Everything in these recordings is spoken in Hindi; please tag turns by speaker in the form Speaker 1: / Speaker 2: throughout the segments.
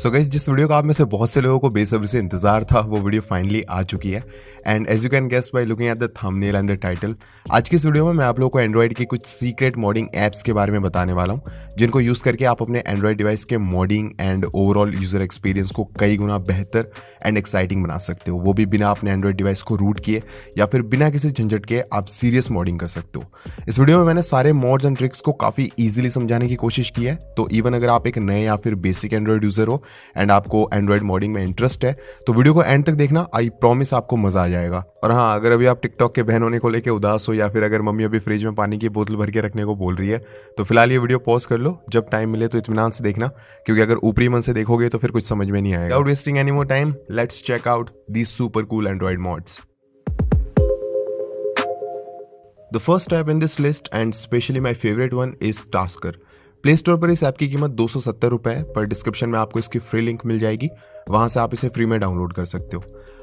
Speaker 1: सो गाइस, जिस वीडियो का आप में से बहुत से लोगों को बेसब्री से इंतजार था वो वीडियो फाइनली आ चुकी है। And as you can guess by looking at the thumbnail and the title, आज की इस वीडियो में मैं आप लोगों को एंड्रॉइड की कुछ सीक्रेट मॉडिंग ऐप्स के बारे में बताने वाला हूं, जिनको यूज करके आप अपने एंड्रॉइड डिवाइस के modding and overall user experience को कई गुना बेहतर एंड एक्साइटिंग बना सकते हो। वो भी बिना अपने एंड्रॉइड डिवाइस को रूट किए या फिर बिना किसी झंझट के आप सीरियस मॉडिंग कर सकते हो। इस वीडियो में मैंने सारे मॉड्स एंड ट्रिक्स को काफी इजीली समझाने की कोशिश की है, तो इवन अगर आप एक नए या फिर बेसिक एंड्रॉइड यूजर हो एंड आपको एंड्रॉइड मॉडिंग में इंटरेस्ट है तो वीडियो को एंड तक देखना। आई प्रॉमिस आपको मजा आ जाएगा। और हाँ, अगर अभी आप टिकटॉक के बहन होने को लेकर उदास हो या फिर अगर मम्मी अभी फ्रिज में पानी की बोतल भर के रखने को बोल रही है तो फिलहाल ये वीडियो पॉज कर लो। जब टाइम मिले तो इत्मीनान से देखना, क्योंकि अगर ऊपरी मन से देखोगे तो फिर कुछ समझ में नहीं आएगा। Without wasting any more time, let's check out these super cool Android mods. The first app in this list and especially my favorite one is Tasker। Play store पर इस ऐप की कीमत 270 रुपये है, पर डिस्क्रिप्शन में आपको इसकी फ्री लिंक मिल जाएगी, वहां से आप इसे फ्री में डाउनलोड कर सकते हो।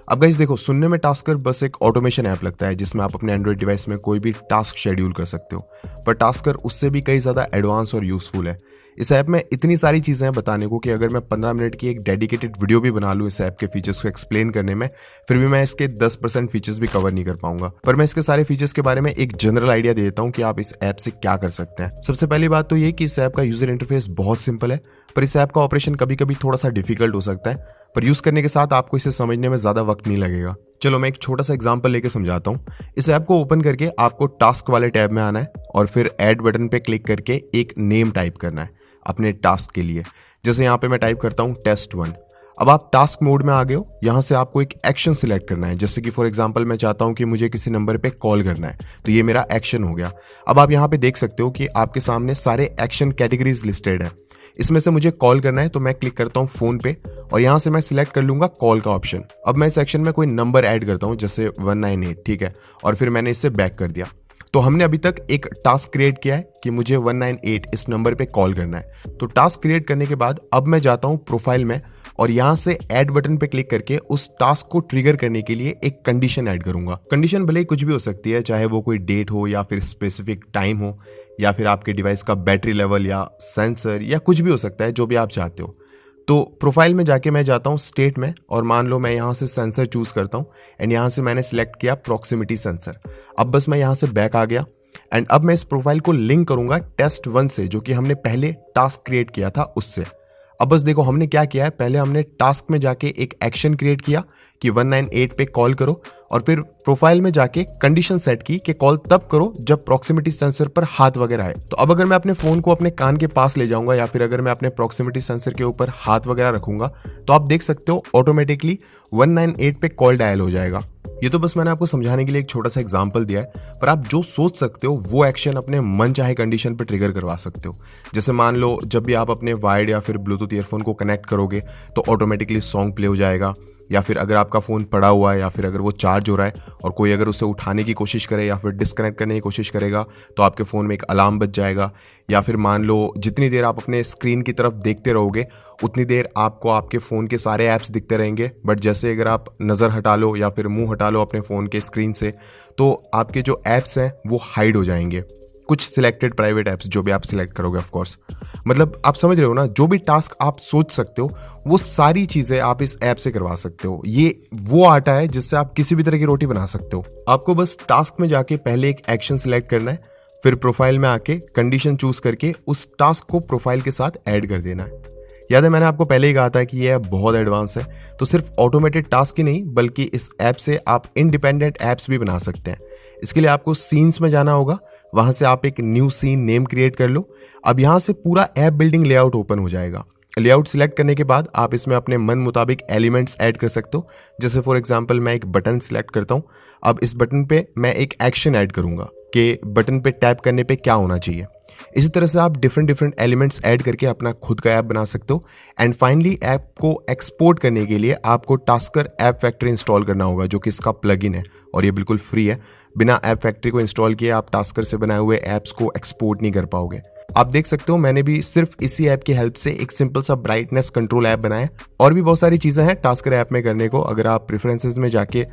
Speaker 1: अब गाइस देखो, सुनने में टास्कर बस एक ऑटोमेशन ऐप लगता है जिसमें आप अपने एंड्रॉइड डिवाइस में कोई भी टास्क शेड्यूल कर सकते हो, पर टास्कर उससे भी कई ज़्यादा एडवांस और यूजफुल है। इस ऐप में इतनी सारी चीज़ें हैं बताने को कि अगर मैं 15 मिनट की एक डेडिकेटेड वीडियो भी बना लूँ इस ऐप के फीचर्स को एक्सप्लेन करने में, फिर भी मैं इसके 10% फीचर्स भी कवर नहीं कर पाऊंगा। पर मैं इसके सारे फीचर्स के बारे में एक जनरल आइडिया देता हूँ कि आप इस ऐप से क्या कर सकते हैं। सबसे पहली बात तो ये कि इस ऐप का यूजर इंटरफेस बहुत सिंपल है, पर इस ऐप का ऑपरेशन कभी कभी थोड़ा सा डिफिकल्ट हो सकता है, पर यूज करने के साथ आपको इसे समझने में ज्यादा वक्त नहीं लगेगा। चलो मैं एक छोटा सा एग्जांपल लेके समझाता हूँ। इस ऐप को ओपन करके आपको टास्क वाले टैब में आना है और फिर ऐड बटन पे क्लिक करके एक नेम टाइप करना है अपने टास्क के लिए। जैसे यहाँ पे मैं टाइप करता हूँ टेस्ट 1। अब आप टास्क मोड में आ गए हो। यहाँ से आपको एक एक्शन सिलेक्ट करना है, जैसे कि फॉर एग्जांपल मैं चाहता हूँ कि मुझे किसी नंबर पे कॉल करना है, तो ये मेरा एक्शन हो गया। अब आप यहाँ पे देख सकते हो कि आपके सामने सारे एक्शन कैटेगरीज लिस्टेड है। इसमें से मुझे कॉल करना है तो मैं क्लिक करता हूँ फोन पे और यहाँ से मैं सिलेक्ट कर लूंगा कॉल का ऑप्शन। अब मैं सेक्शन में कोई नंबर ऐड करता हूँ, जैसे 198, ठीक है, और फिर मैंने इसे बैक कर दिया। तो हमने अभी तक एक टास्क क्रिएट किया है कि मुझे 198 इस नंबर पे कॉल करना है। तो टास्क क्रिएट करने के बाद अब मैं जाता हूँ प्रोफाइल में और यहाँ से ऐड बटन पे क्लिक करके उस टास्क को ट्रिगर करने के लिए एक कंडीशन ऐड करूंगा। कंडीशन भले ही कुछ भी हो सकती है, चाहे वो कोई डेट हो या फिर स्पेसिफिक टाइम हो या फिर आपके डिवाइस का बैटरी लेवल या सेंसर या कुछ भी हो सकता है, जो भी आप चाहते हो। तो प्रोफाइल में जाके मैं जाता हूँ स्टेट में और मान लो मैं यहाँ से सेंसर चूज करता हूँ एंड यहाँ से मैंने सिलेक्ट किया प्रॉक्सिमिटी सेंसर। अब बस मैं यहाँ से बैक आ गया एंड अब मैं इस प्रोफाइल को लिंक करूंगा टेस्ट 1 से, जो कि हमने पहले टास्क क्रिएट किया था उससे। अब बस देखो हमने क्या किया है, पहले हमने टास्क में जाके एक एक्शन क्रिएट किया कि 198 पे कॉल करो और फिर प्रोफाइल में जाके कंडीशन सेट की कि कॉल तब करो जब प्रॉक्सिमिटी सेंसर पर हाथ वगैरह आए। तो अब अगर मैं अपने फोन को अपने कान के पास ले जाऊंगा या फिर अगर मैं अपने प्रॉक्सिमिटी सेंसर के ऊपर हाथ वगैरह रखूंगा तो आप देख सकते हो ऑटोमेटिकली 198 पे कॉल डायल हो जाएगा। ये तो बस मैंने आपको समझाने के लिए एक छोटा सा एग्जांपल दिया है, पर आप जो सोच सकते हो वो एक्शन अपने मन चाहे कंडीशन पर ट्रिगर करवा सकते हो। जैसे मान लो जब भी आप अपने वायर्ड या फिर ब्लूटूथ ईयरफोन को कनेक्ट करोगे तो ऑटोमेटिकली सॉन्ग प्ले हो जाएगा, या फिर अगर आपका फ़ोन पड़ा हुआ है या फिर अगर वो चार्ज हो रहा है और कोई अगर उसे उठाने की कोशिश करे या फिर डिस्कनेक्ट करने की कोशिश करेगा तो आपके फ़ोन में एक अलार्म बज जाएगा। या फिर मान लो जितनी देर आप अपने स्क्रीन की तरफ देखते रहोगे उतनी देर आपको आपके फ़ोन के सारे ऐप्स दिखते रहेंगे, बट जैसे अगर आप नज़र हटा लो या फिर मुंह हटा लो अपने फ़ोन के स्क्रीन से तो आपके जो ऐप्स हैं वो हाइड हो जाएंगे, कुछ सिलेक्टेड प्राइवेट ऐप्स जो भी आप सिलेक्ट करोगे ऑफ कोर्स। मतलब आप समझ रहे हो ना, जो भी टास्क आप सोच सकते हो वो सारी चीजें आप इस ऐप से करवा सकते हो। ये वो आटा है जिससे आप किसी भी तरह की रोटी बना सकते हो। आपको बस टास्क में जाके पहले एक एक्शन सिलेक्ट करना है, फिर प्रोफाइल में आके कंडीशन चूज करके उस टास्क को प्रोफाइल के साथ ऐड कर देना है। याद है मैंने आपको पहले ही कहा था कि ये ऐप बहुत एडवांस है, तो सिर्फ ऑटोमेटेड टास्क ही नहीं बल्कि इस ऐप से आप इंडिपेंडेंट ऐप्स भी बना सकते हैं। इसके लिए आपको सीन्स में जाना होगा, वहां से आप एक न्यू सीन नेम क्रिएट कर लो। अब यहां से पूरा ऐप बिल्डिंग लेआउट ओपन हो जाएगा। लेआउट सिलेक्ट करने के बाद आप इसमें अपने मन मुताबिक एलिमेंट्स ऐड कर सकते हो। जैसे फॉर एग्जांपल मैं एक बटन सिलेक्ट करता हूं। अब इस बटन पे मैं एक एक्शन ऐड करूंगा कि बटन पे टैप करने पे क्या होना चाहिए। इसी तरह से आप डिफरेंट एलिमेंट्स ऐड करके अपना खुद का ऐप बना सकते हो। एंड फाइनली ऐप को एक्सपोर्ट करने के लिए आपको टास्कर ऐप फैक्ट्री इंस्टॉल करना होगा, जो कि इसका प्लगइन है और ये बिल्कुल फ्री है। बिना ऐप फैक्ट्री को इंस्टॉल किए आप टास्कर से बनाए हुए ऐप्स को एक्सपोर्ट नहीं कर पाओगे। आप देख सकते हो मैंने भी सिर्फ इसी ऐप की हेल्प से एक सिंपल सा ब्राइटनेस कंट्रोल ऐप बनाया। और भी बहुत सारी चीजें हैं टास्कर ऐप में करने को। अगर आप प्रेफरेंसेस में जाके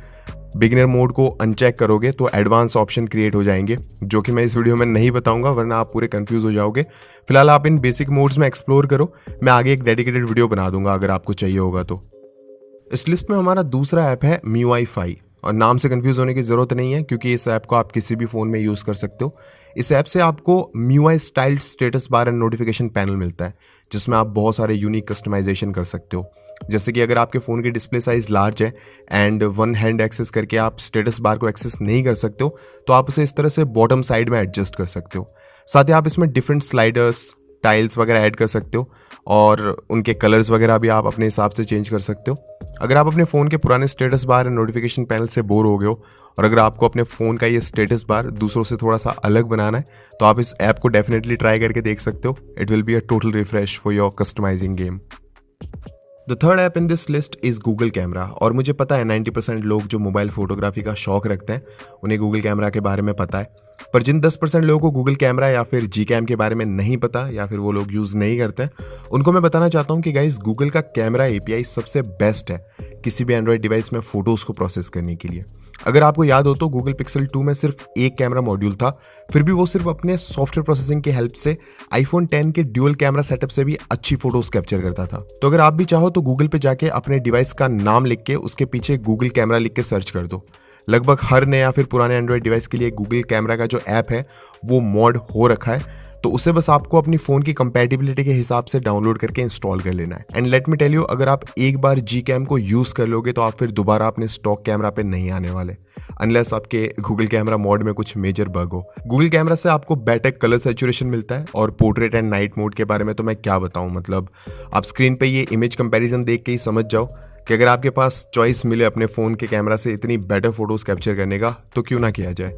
Speaker 1: बिगिनर मोड को अनचेक करोगे तो एडवांस ऑप्शन क्रिएट हो जाएंगे, जो कि मैं इस वीडियो में नहीं बताऊंगा वरना आप पूरे कंफ्यूज हो जाओगे। फिलहाल आप इन बेसिक मोड्स में एक्सप्लोर करो, मैं आगे एक डेडिकेटेड वीडियो बना दूंगा अगर आपको चाहिए होगा तो। इस लिस्ट में हमारा दूसरा ऐप है MIUI 5 और नाम से कंफ्यूज होने की जरूरत नहीं है क्योंकि इस ऐप को आप किसी भी फोन में यूज कर सकते हो। इस ऐप से आपको MIUI styled status bar and notification panel मिलता है, जिसमें आप बहुत सारे यूनिक कस्टमाइजेशन कर सकते हो। जैसे कि अगर आपके फ़ोन की डिस्प्ले साइज लार्ज है एंड वन हैंड एक्सेस करके आप स्टेटस बार को एक्सेस नहीं कर सकते हो, तो आप उसे इस तरह से बॉटम साइड में एडजस्ट कर सकते हो। साथ ही आप इसमें डिफरेंट स्लाइडर्स, टाइल्स वगैरह ऐड कर सकते हो और उनके कलर्स वगैरह भी आप अपने हिसाब से चेंज कर सकते हो। अगर आप अपने फ़ोन के पुराने status bar and notification panel से बोर हो गए हो और अगर आपको अपने फ़ोन का ये स्टेटस बार दूसरों से थोड़ा सा अलग बनाना है, तो आप इस ऐप को डेफिनेटली ट्राई करके देख सकते हो। It will be a total refresh for your customising game. The third app in this list is Google camera. और मुझे पता है 90% लोग जो मोबाइल फोटोग्राफी का शौक रखते हैं उन्हें गूगल कैमरा के बारे में पता है, पर जिन 10% लोगों को गूगल कैमरा या फिर Gcam के बारे में नहीं पता या फिर वो लोग यूज़ नहीं करते हैं, उनको मैं बताना चाहता हूँ कि गाइस गूगल का कैमरा API सबसे बेस्ट है किसी भी एंड्रॉयड डिवाइस में फ़ोटोज़ को प्रोसेस करने के लिए। अगर आपको याद हो तो गूगल पिक्सल 2 में सिर्फ एक कैमरा मॉड्यूल था, फिर भी वो सिर्फ अपने सॉफ्टवेयर प्रोसेसिंग की हेल्प से iPhone 10 के ड्यूअल कैमरा सेटअप से भी अच्छी फोटोज कैप्चर करता था। तो अगर आप भी चाहो तो गूगल पे जाके अपने डिवाइस का नाम लिख के उसके पीछे गूगल कैमरा लिख के सर्च कर दो। लगभग हर नए या फिर पुराने एंड्रॉयड डिवाइस के लिए गूगल कैमरा का जो ऐप है वो मॉड हो रखा है, तो उसे बस आपको अपनी फ़ोन की कंपैटिबिलिटी के हिसाब से डाउनलोड करके इंस्टॉल कर लेना है। And let me tell you, अगर आप एक बार Gcam को यूज़ कर लोगे तो आप फिर दोबारा अपने स्टॉक कैमरा पे नहीं आने वाले, अनलेस आपके गूगल कैमरा मोड में कुछ मेजर बग हो। गूगल कैमरा से आपको बेटर कलर सैचुरेशन मिलता है और पोर्ट्रेट एंड नाइट मोड के बारे में तो मैं क्या बताऊं, मतलब आप स्क्रीन पे ये इमेज कंपैरिजन देख के ही समझ जाओ कि अगर आपके पास चॉइस मिले अपने फ़ोन के कैमरा से इतनी बेटर फोटोज कैप्चर करने का तो क्यों ना किया जाए।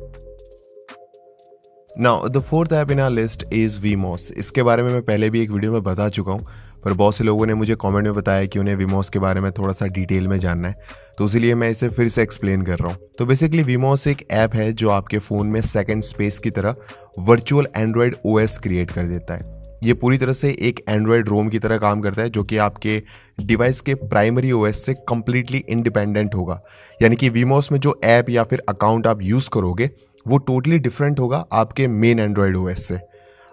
Speaker 1: Now the fourth app in our list is Vmos। इसके बारे में मैं पहले भी एक वीडियो में बता चुका हूँ, पर बहुत से लोगों ने मुझे कमेंट में बताया कि उन्हें Vmos के बारे में थोड़ा सा डिटेल में जानना है, तो इसीलिए मैं इसे फिर से एक्सप्लेन कर रहा हूँ। तो बेसिकली Vmos एक ऐप है जो आपके फ़ोन में सेकंड स्पेस की तरह वर्चुअल एंड्रॉयड OS क्रिएट कर देता है। ये पूरी तरह से एक एंड्रॉयड रोम की तरह काम करता है, जो कि आपके डिवाइस के प्राइमरी OS से कम्प्लीटली इंडिपेंडेंट होगा। यानी कि Vmos में जो ऐप या फिर अकाउंट आप यूज़ करोगे वो टोटली डिफरेंट होगा आपके मेन एंड्रॉयड OS से।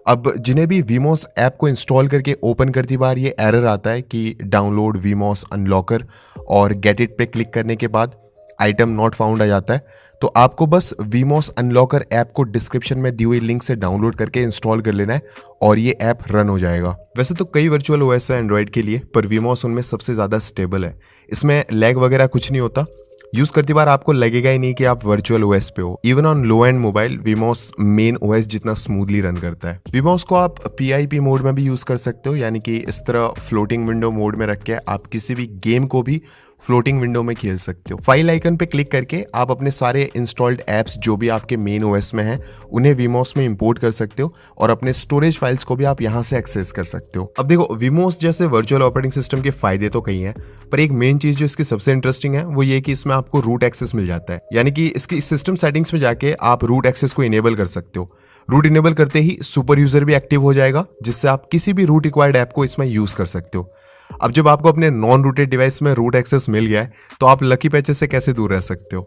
Speaker 1: अब जिन्हें भी Vmos ऐप को इंस्टॉल करके ओपन करती बार ये एरर आता है कि डाउनलोड Vmos अनलॉकर और गेट इट पे क्लिक करने के बाद आइटम नॉट फाउंड आ जाता है, तो आपको बस Vmos अनलॉकर ऐप को डिस्क्रिप्शन में दी हुई लिंक से डाउनलोड करके इंस्टॉल कर लेना है और ये ऐप रन हो जाएगा। वैसे तो कई वर्चुअल OS है एंड्रॉयड के लिए, पर Vmos उनमें सबसे ज़्यादा स्टेबल है। इसमें लैग वगैरह कुछ नहीं होता, यूज करती बार आपको लगेगा ही नहीं कि आप वर्चुअल OS पे हो। Even on low and mobile Vmos main OS जितना स्मूथली रन करता है। Vmos को आप PIP मोड में भी यूज कर सकते हो, यानी कि इस तरह फ्लोटिंग विंडो मोड में रख के आप किसी भी गेम को भी फ्लोटिंग विंडो में खेल सकते हो। फाइल आइकन पे क्लिक करके आप अपने सारे इंस्टॉल्ड ऐप्स जो भी आपके मेन OS में हैं उन्हें Vmos में इंपोर्ट कर सकते हो और अपने स्टोरेज फाइल्स को भी आप यहाँ से एक्सेस कर सकते हो। अब देखो, Vmos जैसे वर्चुअल ऑपरेटिंग सिस्टम के फायदे तो कई हैं, पर एक मेन चीज जो इसकी सबसे इंटरेस्टिंग है वो ये कि इसमें आपको रूट एक्सेस मिल जाता है। यानी कि इसकी सिस्टम सेटिंग्स में जाके आप रूट एक्सेस को इनेबल कर सकते हो। रूट इनेबल करते ही सुपर यूजर भी एक्टिव हो जाएगा, जिससे आप किसी भी रूट रिक्वायर्ड ऐप को इसमें यूज कर सकते हो। अब जब आपको अपने नॉन रूटेड डिवाइस में रूट एक्सेस मिल गया है तो आप लकी पैचेस से कैसे दूर रह सकते हो।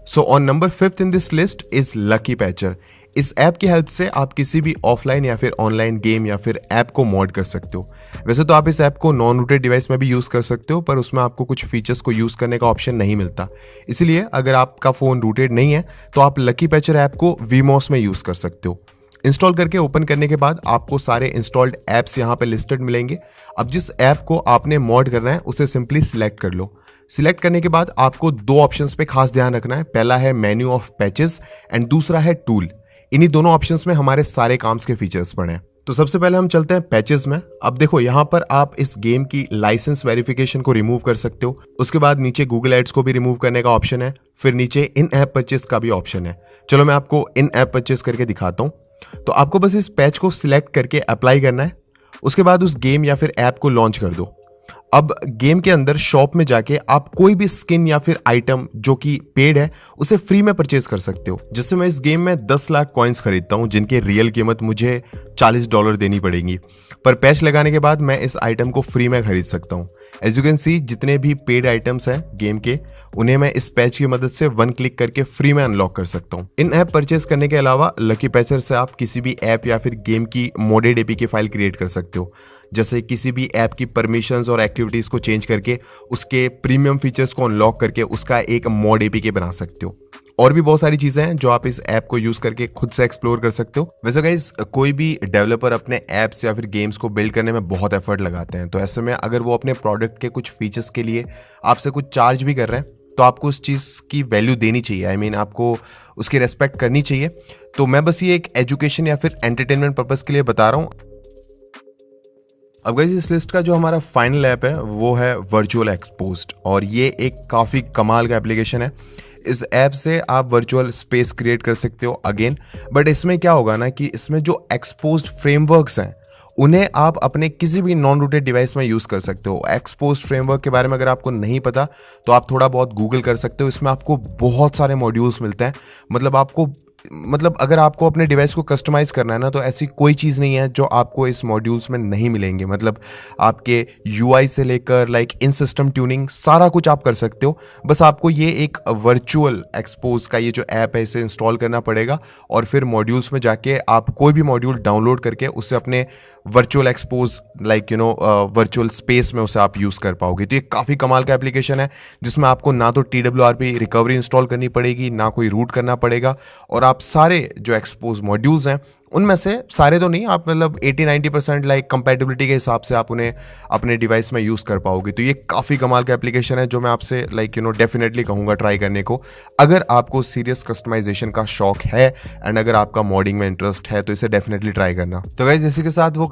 Speaker 1: So on number 5 in this list is lucky patcher. इस ऐप की हेल्प से आप किसी भी ऑफलाइन या फिर ऑनलाइन गेम या फिर ऐप को मॉड कर सकते हो। वैसे तो आप इस ऐप को नॉन रूटेड डिवाइस में भी यूज कर सकते हो, पर उसमें आपको कुछ फीचर्स को यूज करने का ऑप्शन नहीं मिलता। इसलिए अगर आपका फोन रूटेड नहीं है तो आप लकी पैचर ऐप को Vmos में यूज कर सकते हो। इंस्टॉल करके ओपन करने के बाद आपको सारे इंस्टॉल्ड ऐप्स यहाँ पे लिस्टेड मिलेंगे। अब जिस ऐप को आपने मॉड करना है उसे सिंपली सिलेक्ट कर लो। सिलेक्ट करने के बाद आपको दो ऑप्शंस पे खास ध्यान रखना है। पहला है मेन्यू ऑफ पैचेस एंड दूसरा है टूल। इन्हीं दोनों ऑप्शंस में हमारे सारे काम्स के फीचर्स पड़े हैं। तो सबसे पहले हम चलते हैं पैचेस में। अब देखो, यहाँ पर आप इस गेम की लाइसेंस वेरिफिकेशन को रिमूव कर सकते हो। उसके बाद नीचे गूगल एड्स को भी रिमूव करने का ऑप्शन है। फिर नीचे इन ऐप परचेस का भी ऑप्शन है। चलो मैं आपको इन ऐप परचेस करके दिखाता हूँ। तो आपको बस इस पैच को सिलेक्ट करके अप्लाई करना है। उसके बाद उस गेम या फिर ऐप को लॉन्च कर दो। अब गेम के अंदर शॉप में जाके आप कोई भी स्किन या फिर आइटम जो कि पेड है उसे फ्री में परचेज कर सकते हो। जैसे मैं इस गेम में 10 लाख कॉइन्स खरीदता हूं जिनकी रियल कीमत मुझे $40 देनी पड़ेगी, पर पैच लगाने के बाद मैं इस आइटम को फ्री में खरीद सकता हूं। एज यू कैन सी जितने भी पेड आइटम्स हैं गेम के, उन्हें मैं इस पैच की मदद से 1 क्लिक करके फ्री में अनलॉक कर सकता हूँ। इन ऐप परचेस करने के अलावा लकी पैचर से आप किसी भी ऐप या फिर गेम की मोडेड एपीके फाइल क्रिएट कर सकते हो। जैसे किसी भी ऐप की परमिशंस और एक्टिविटीज को चेंज करके उसके प्रीमियम फीचर्स को अनलॉक करके उसका एक मॉड एपीके बना सकते हो। और भी बहुत सारी चीजें हैं जो आप इस ऐप को यूज करके खुद से एक्सप्लोर कर सकते हो। वैसे गाइस कोई भी डेवलपर अपने ऐप्स या फिर गेम्स को बिल्ड करने में बहुत एफर्ट लगाते हैं, तो ऐसे में अगर वो अपने प्रोडक्ट के कुछ फीचर्स के लिए आपसे कुछ चार्ज भी कर रहे हैं तो आपको उस चीज़ की वैल्यू देनी चाहिए। आई मीन आपको उसकी रेस्पेक्ट करनी चाहिए। तो मैं बस ये एक एजुकेशन या फिर एंटरटेनमेंट पर्पस के लिए बता रहा हूँ। अब गाइस इस लिस्ट का जो हमारा फाइनल ऐप है वो है वर्चुअल एक्सपोज्ड, और ये एक काफ़ी कमाल का एप्लीकेशन है। इस ऐप से आप वर्चुअल स्पेस क्रिएट कर सकते हो अगेन, बट इसमें क्या होगा ना कि इसमें जो एक्सपोज्ड फ्रेमवर्क्स हैं उन्हें आप अपने किसी भी नॉन रूटेड डिवाइस में यूज़ कर सकते हो। एक्सपोज्ड फ्रेमवर्क के बारे में अगर आपको नहीं पता तो आप थोड़ा बहुत गूगल कर सकते हो। इसमें आपको बहुत सारे मॉड्यूल्स मिलते हैं। मतलब अगर आपको अपने डिवाइस को कस्टमाइज करना है ना, तो ऐसी कोई चीज़ नहीं है जो आपको इस मॉड्यूल्स में नहीं मिलेंगे। मतलब आपके यूआई से लेकर लाइक इन सिस्टम ट्यूनिंग सारा कुछ आप कर सकते हो। बस आपको ये एक वर्चुअल एक्सपोज का ये जो ऐप है इसे इंस्टॉल करना पड़ेगा, और फिर मॉड्यूल्स में जाके आप कोई भी मॉड्यूल डाउनलोड करके उससे अपने वर्चुअल एक्सपोज वर्चुअल स्पेस में उसे आप यूज़ कर पाओगे। तो ये काफ़ी कमाल का एप्लीकेशन है जिसमें आपको ना तो TWRP रिकवरी इंस्टॉल करनी पड़ेगी, ना कोई रूट करना पड़ेगा, और आप सारे जो एक्सपोज मॉड्यूल्स हैं उनमें से सारे तो नहीं, आप मतलब 80-90% लाइक कंपैटिबिलिटी के हिसाब से आप उन्हें अपने डिवाइस में यूज़ कर पाओगे। तो ये काफ़ी कमाल का एप्लीकेशन है जो मैं आपसे डेफिनेटली कहूँगा ट्राई करने को, अगर आपको सीरियस कस्टमाइजेशन का शौक है एंड अगर आपका मॉडिंग में इंटरेस्ट है तो इसे डेफिनेटली ट्राई करना। तो गाइस इसी के साथ वो